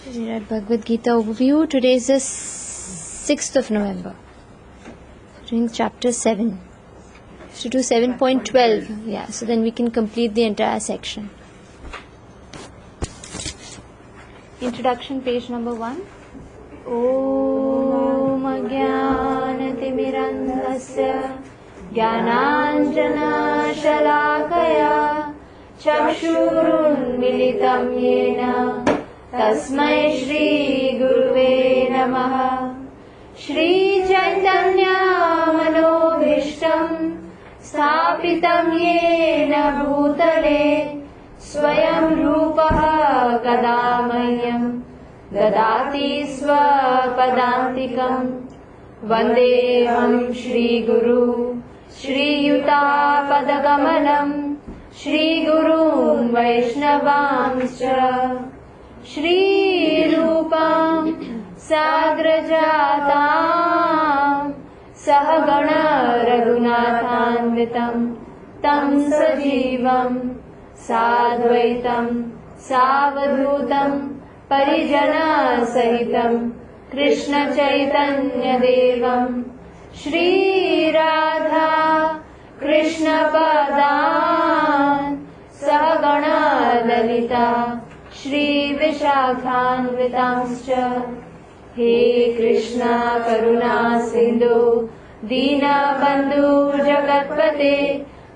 We're at Bhagavad Gita overview. Today is the 6th of November. Doing chapter 7. To do 7.12. Yeah, so then we can complete the entire section. Introduction, page number 1. Om Ajnanatimirandhasya Jnananjana Shalakaya Chakshurunmilitam Yena Tasmai Shri Guruve Namaha. Shri Chaitanya Manobhishtam Sthapitam Yena Bhutale Swayam Rupaha Kadamahyam Dadati Swapadantikam Vandeham Shri Guru Shri Yuta Padakamalam Shri Gurun Vaishnavamscha Shri Rupam Sagrajatam Sahagana Raghunathanvitam Tam Sajivam Sadvaitam Savadhutam Parijana Sahitam Krishna Chaitanya Devam Shri Radha Krishna Padan Sahagana Lalita Shri Vishakhanvitamscha. He Krishna Karuna Sindhu Dina Bandhu Jagatpate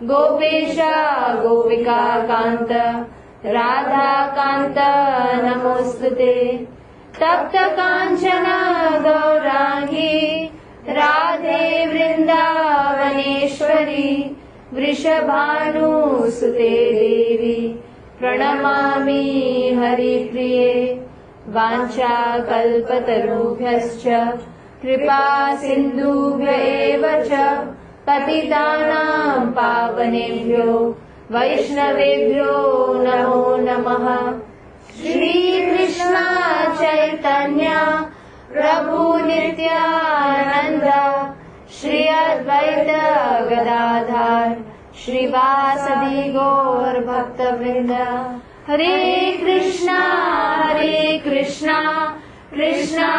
Gopesha Gopika Kanta Radha Kanta Namostute Tapta Kanchana Gaurangi Radhe Vrindavaneshwari Vrishabhanu Sute Devi Pranamami Hari Priye Vancha Kalpatarubhyascha Kripa Sindhubhya Evacha Patitanam Pavanebhyo Vaishnavebhyo Namo Namaha. Shri Krishna Chaitanya Prabhu Nityananda Shri Advaita Gadadhar Shri Vasadi Gaur Bhakta Vrinda. Hare Krishna Krishna Krishna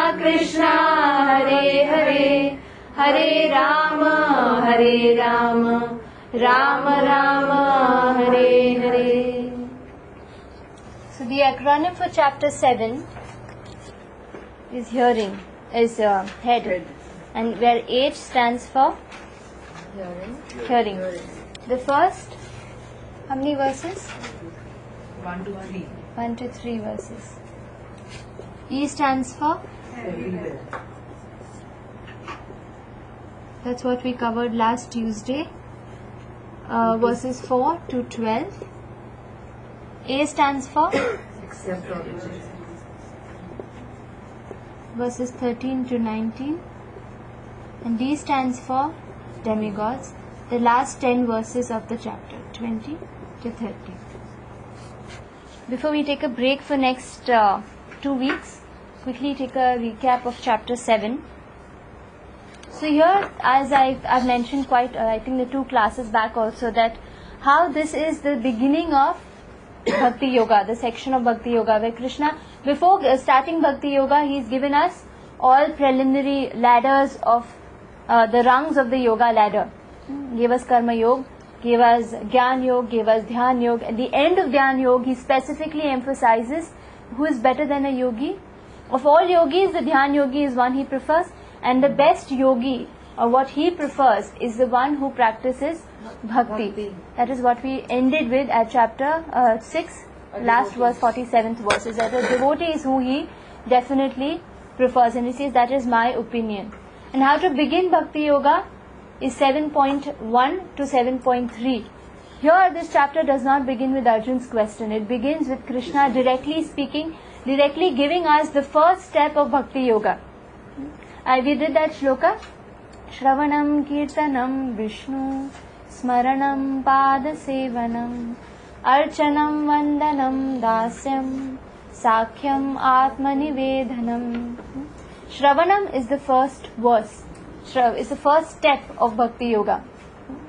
Hare Hare Hare Rama Rama Rama Hare Hare. So the acronym for chapter 7 is hearing, is head, and where H stands for hearing. The first, how many verses? 1 to 3. 1 to 3 verses. E stands for? Everywhere. That's what we covered last Tuesday. Verses 4 to 12. A stands for? Except origin. Verses 13 to 19. And D stands for demigods. The last 10 verses of the chapter, 20 to 30. Before we take a break for next 2 weeks, quickly take a recap of chapter 7. So here, as I've mentioned I think the 2 classes back also, that how this is the beginning of Bhakti Yoga, the section of Bhakti Yoga, where Krishna, before starting Bhakti Yoga, he's given us all preliminary ladders of the rungs of the yoga ladder. Gave us Karma Yoga, gave us Gyan Yoga, gave us Dhyan Yoga. At the end of Dhyan Yoga, he specifically emphasizes who is better than a yogi. Of all yogis, the Dhyan Yogi is one he prefers, and the best yogi, or what he prefers, is the one who practices Bhakti. That is what we ended with at chapter 6, last verse, 47th verses. That a devotee is who he definitely prefers, and he says that is my opinion. And how to begin Bhakti Yoga is 7.1 to 7.3. Here this chapter does not begin with Arjun's question. It begins with Krishna directly speaking, directly giving us the first step of Bhakti Yoga. We did that shloka. Shravanam Kirtanam Vishnu Smaranam Pada Sevanam Archanam Vandanam Dasyam Sakhyam Atmanivedhanam. Shravanam is the first verse. Is the first step of Bhakti Yoga.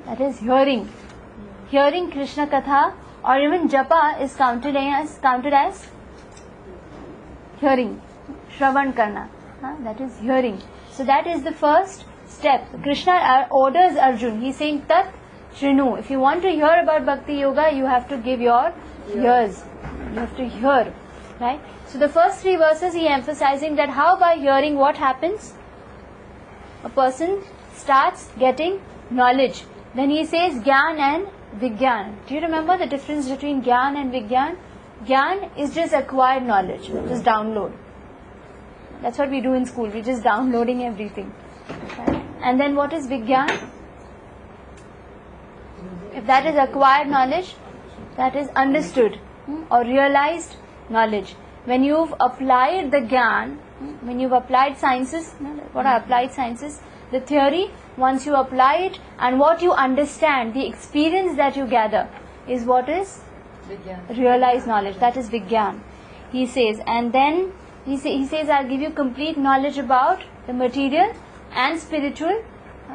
That is hearing. Hearing Krishna Katha or even Japa is counted as hearing. Shravan karna, that is hearing. So that is the first step. Krishna orders Arjun. He is saying Tat Shrinu. If you want to hear about Bhakti Yoga, you have to give your ears. You have to hear. Right? So the first 3 verses he emphasizing that how by hearing what happens? A person starts getting knowledge. Then he says Gyan and Vigyan. Do you remember the difference between Gyan and Vigyan? Gyan is just acquired knowledge, just download. That's what we do in school, we're just downloading everything. Right? And then what is Vigyan? If that is acquired knowledge, that is understood or realized knowledge. When you've applied the Gyan, when you've applied sciences, what are applied sciences? The theory, once you apply it and what you understand, the experience that you gather is what is? Realized knowledge. That is Vigyan. He says, and then he says, I'll give you complete knowledge about the material and spiritual,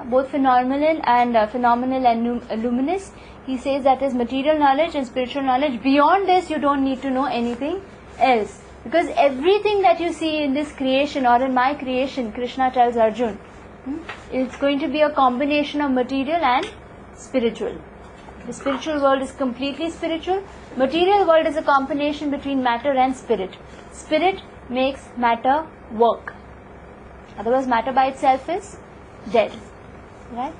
both phenomenal and luminous. He says that is material knowledge and spiritual knowledge. Beyond this, you don't need to know anything else. Because everything that you see in this creation or in my creation, Krishna tells Arjun, it's going to be a combination of material and spiritual. The spiritual world is completely spiritual. Material world is a combination between matter and spirit. Spirit makes matter work. Otherwise, matter by itself is dead. Right?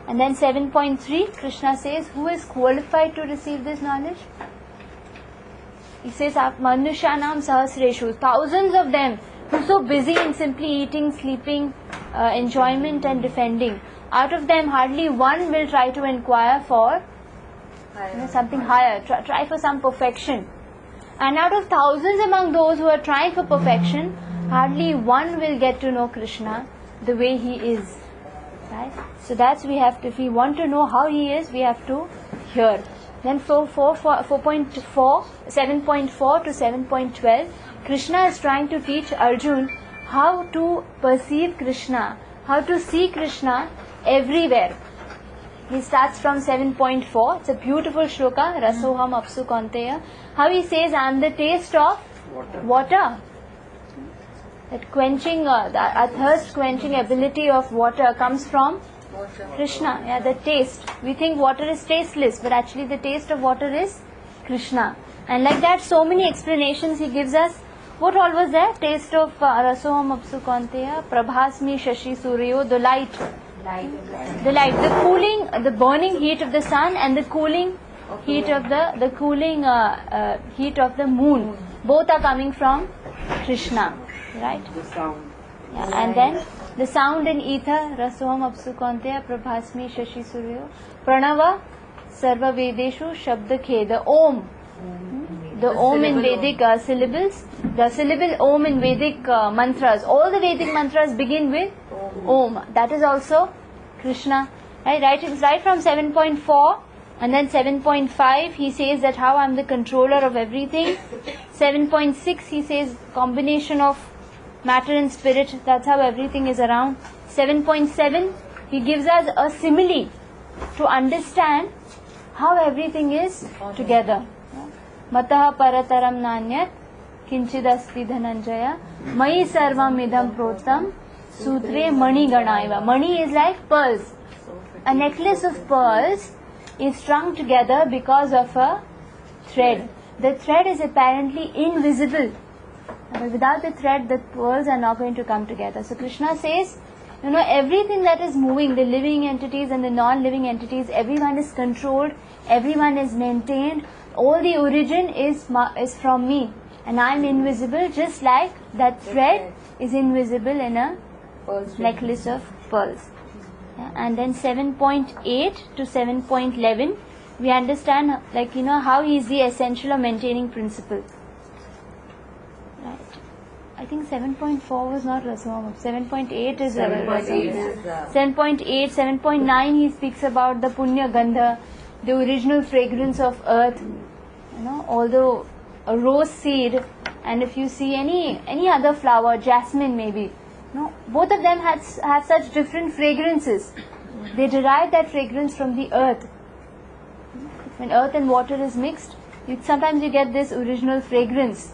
And then 7.3, Krishna says, who is qualified to receive this knowledge? He says, Manushanam Sahasreshu, thousands of them who are so busy in simply eating, sleeping, enjoyment and defending. Out of them, hardly one will try to inquire for something higher, try for some perfection. And out of thousands among those who are trying for perfection, hardly one will get to know Krishna the way he is. Right? So that's we have to, if we want to know how he is, we have to hear. Then 7.4 to 7.12, Krishna is trying to teach Arjun how to perceive Krishna, how to see Krishna everywhere. He starts from 7.4. It's a beautiful shloka, Rasoham Apsu Konteya. How he says, I am the taste of water. That quenching, the thirst quenching ability of water comes from Krishna. Yeah, the taste. We think water is tasteless, but actually the taste of water is Krishna. And like that, so many explanations he gives us. What all was there? Taste of Rasoham Apsu Konteya, Prabhasmi Shashi Suryo, the light. The light, the cooling, the burning heat of the sun and the cooling heat of heat of the moon. Both are coming from Krishna, right? The sound. Yeah. And then the sound in ether, Rasoham Apsu Konteya, Prabhasmi Shashi Suryo, Pranava, Sarva Vedeshu, Shabda Khe, the Om. The Om in Vedic syllables, the syllable Om in Vedic mantras, all the Vedic mantras begin with Om. That is also Krishna. Right? It's right from 7.4 and then 7.5 he says that how I am the controller of everything. 7.6 he says combination of matter and spirit, that's how everything is around. 7.7 he gives us a simile to understand how everything is together. Mataha parataram nanyat kinchidasti dhananjaya mai sarvam idam protam sutre mani ganaiva. Mani is like pearls. A necklace of pearls is strung together because of a thread. The thread is apparently invisible. But without the thread, the pearls are not going to come together. So Krishna says, everything that is moving, the living entities and the non-living entities, everyone is controlled, everyone is maintained. All the origin is from me, and I am invisible, just like that thread is invisible in a necklace of pearls. Yeah. And then 7.8 to 7.11, we understand how he is the essential or maintaining principle. Right. I think 7.4 was not Rasoham. 7.8 is 7.8, 7.9 he speaks about the Punya Gandha, the original fragrance of earth. Although a rose seed, and if you see any other flower, jasmine maybe, both of them have such different fragrances. They derive that fragrance from the earth. When earth and water is mixed, sometimes you get this original fragrance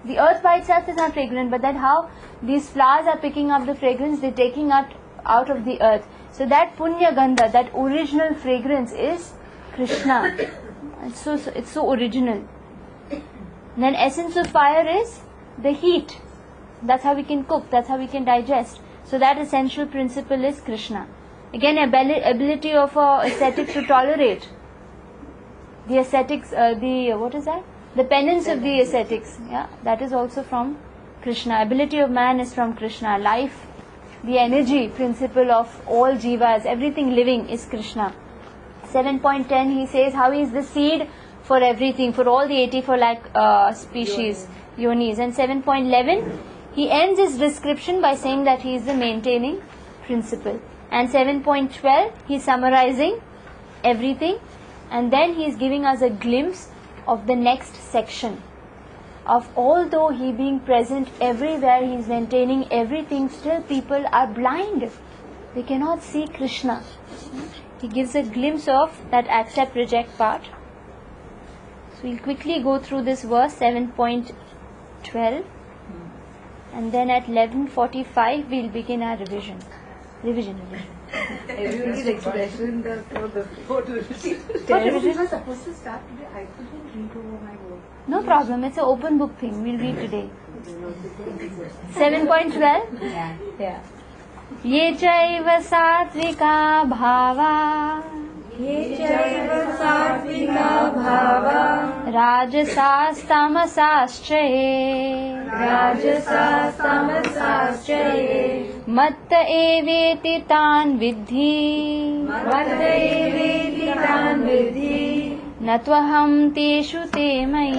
The earth by itself is not fragrant, but that how these flowers are picking up the fragrance, they're taking it out of the earth. So that punya gandha, that original fragrance is Krishna. It's so original. Then essence of fire is the heat. That's how we can cook, that's how we can digest. So that essential principle is Krishna. Again, ability of a ascetic to tolerate. The ascetics, the penance of the ascetics, that is also from Krishna. Ability of man is from Krishna. Life, the energy principle of all jivas, everything living is Krishna. 7.10 he says how he is the seed for everything, for all the 84 lakh species, yonis. And 7.11 he ends his description by saying that he is the maintaining principle. And 7.12 he is summarizing everything, and then he is giving us a glimpse of the next section of although he being present everywhere, he is maintaining everything, still people are blind, they cannot see Krishna. He gives a glimpse of that accept reject part. So we'll quickly go through this verse 7.12, and then at 11:45 we'll begin our revision. Everyone's expression for the photo. We were supposed to start today. I couldn't read over my work. No problem, it's an open book thing. We'll read today. 7.12. Yeah. Ye chaiva satvika bhava, rajasas tamasasche, matta eveti tan vidhi, natvaham teshu te mayi.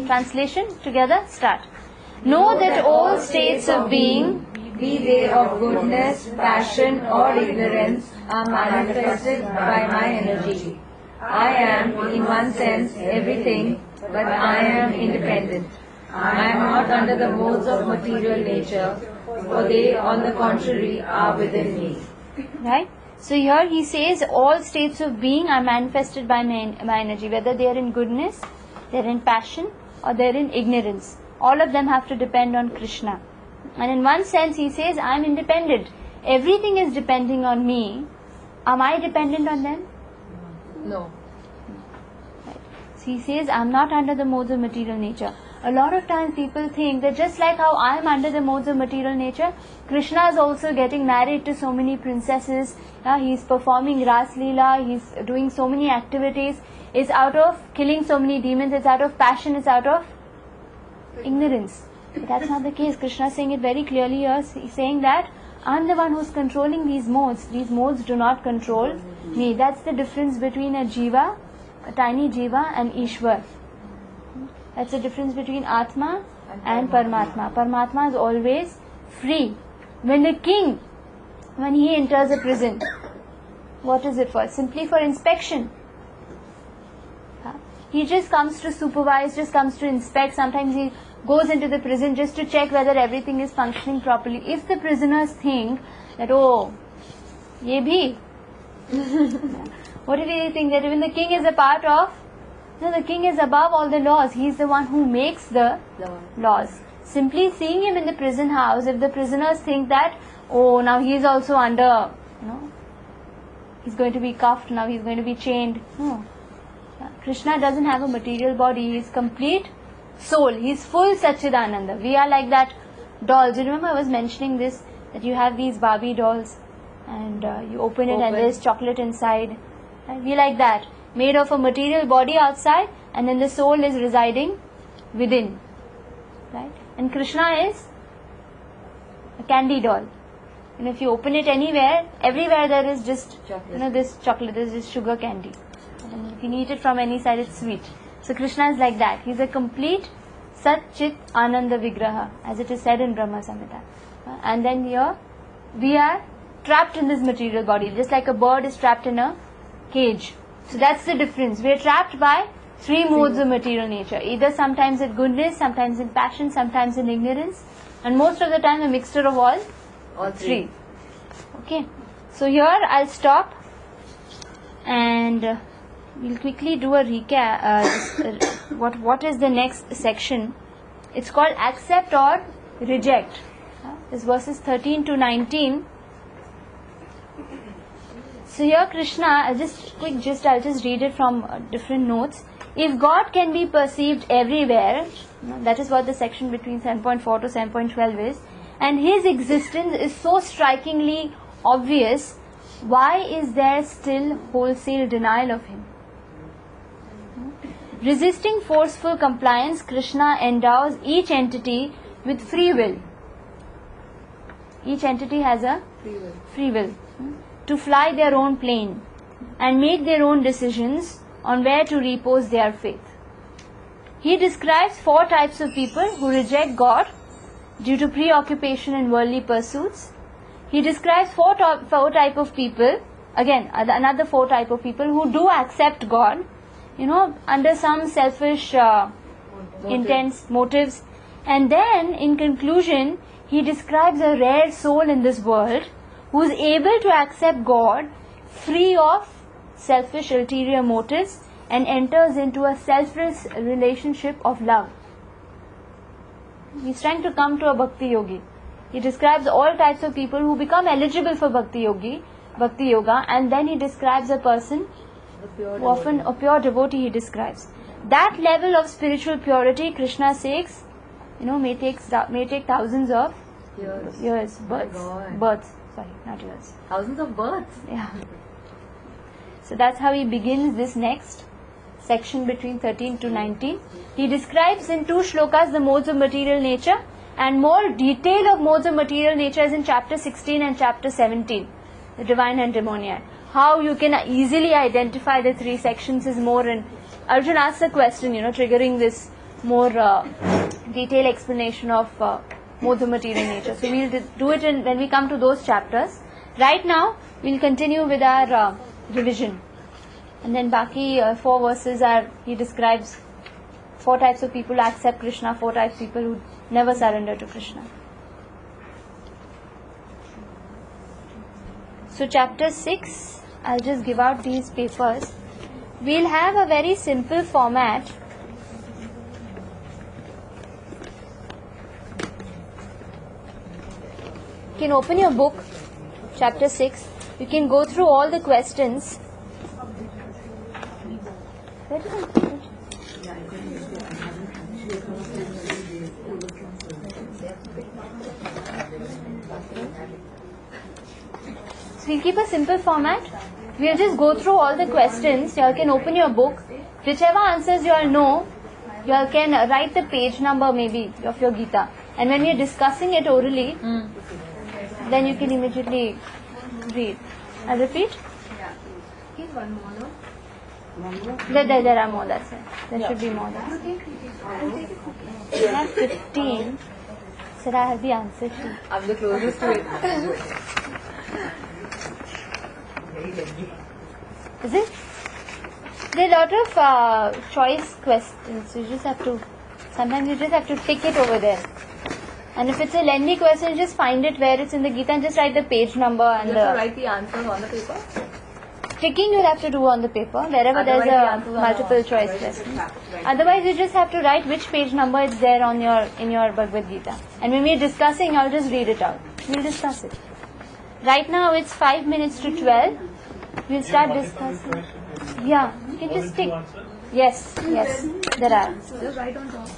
Translation together, start. Know that all states of being, be they of goodness, passion or ignorance, are manifested by my energy. I am, in one sense, everything, but I am independent. I am not under the modes of material nature, for they, on the contrary, are within me. Right? So here he says all states of being are manifested by my energy, whether they are in goodness, they are in passion, or they are in ignorance. All of them have to depend on Krishna. And in one sense he says, I am independent. Everything is depending on me. Am I dependent on them? No. Right. So he says, I am not under the modes of material nature. A lot of times people think that just like how I am under the modes of material nature, Krishna is also getting married to so many princesses. He is performing Ras Leela, he is doing so many activities. It's out of killing so many demons, it's out of passion, it's out of ignorance. But that's not the case. Krishna is saying it very clearly here. He's saying that I am the one who is controlling these modes. These modes do not control me. That's the difference between a jiva, a tiny jiva, and Ishwar. That's the difference between Atma and Paramatma. Paramatma is always free. When the king, when he enters a prison, what is it for? Simply for inspection. He just comes to supervise, just comes to inspect. Sometimes he goes into the prison just to check whether everything is functioning properly. If the prisoners think that, oh, ye bhi, what if they think that even the king is a part of? No, the king is above all the laws. He is the one who makes the laws. Simply seeing him in the prison house, if the prisoners think that, oh, now he is also under, he's going to be cuffed, now he's going to be chained. No. Krishna doesn't have a material body. He is complete soul. He is full Satchidananda. We are like that dolls. You remember I was mentioning this, that you have these Barbie dolls and you open it and there is chocolate inside. Right? We like that. Made of a material body outside and then the soul is residing within. Right? And Krishna is a candy doll. And if you open it anywhere, everywhere there is just this chocolate, there is just sugar candy. And if you eat it from any side, it's sweet. So Krishna is like that. He is a complete Sat Chit Ananda Vigraha, as it is said in Brahma Samhita. And then here, we are trapped in this material body, just like a bird is trapped in a cage. So that's the difference. We are trapped by three modes of material nature. Either sometimes in goodness, sometimes in passion, sometimes in ignorance. And most of the time a mixture of all three. Okay. So here I'll stop and we'll quickly do a recap. What is the next section? It's called accept or reject. It's verses 13 to 19. So here Krishna, I'll just read it from different notes. If God can be perceived everywhere, that is what the section between 7.4 to 7.12 is, and His existence is so strikingly obvious, why is there still wholesale denial of Him? Resisting forceful compliance, Krishna endows each entity with free will. Each entity has a free will to fly their own plane and make their own decisions on where to repose their faith. He describes 4 types of people who reject God due to preoccupation in worldly pursuits. He describes 4 type of people, again another 4 type of people who do accept God, under some selfish intense motives. And then in conclusion, he describes a rare soul in this world who is able to accept God free of selfish ulterior motives and enters into a selfless relationship of love. He's trying to come to a bhakti yogi. He describes all types of people who become eligible for bhakti yoga, and then he describes a person who often a pure devotee he describes. That level of spiritual purity, Krishna says, may take thousands of years, births. Sorry, not years. Thousands of births. Yeah. So that's how he begins this next section between 13 to 19. He describes in 2 shlokas the modes of material nature, and more detail of modes of material nature is in chapter 16 and chapter 17, the divine and demoniac. How you can easily identify the 3 sections is more in. Arjun asks a question, triggering this more detailed explanation of modes of material nature. So we'll do it when we come to those chapters. Right now, we'll continue with our revision. And then Baki 4 verses he describes 4 types of people who accept Krishna, 4 types of people who never surrender to Krishna. So chapter 6, I'll just give out these papers. We'll have a very simple format. You can open your book, chapter 6. You can go through all the questions. Where did I put it? So we'll keep a simple format. We'll just go through all the questions. You all can open your book. Whichever answers you all know, you all can write the page number maybe of your Gita. And when we are discussing it orally, then you can immediately read. I'll repeat. Give one more, no? There are more, that's it. There should be more. That's it. I have 15. Should I have the answer sheet? I'm the closest to it. Is it? There are a lot of choice questions. Sometimes you just have to tick it over there. And if it's a lengthy question, you just find it where it's in the Gita and just write the page number and You have to write the answers on the paper? Ticking you'll have to do on the paper wherever Otherwise there's a multiple choice question. Otherwise you just have to write which page number it's there on in your Bhagavad Gita. And when we're discussing, I'll just read it out. We'll discuss it. Right now it's 5 minutes to 12. We'll start discussing. Yeah, you can just tick. Yes, there are. Just write on top.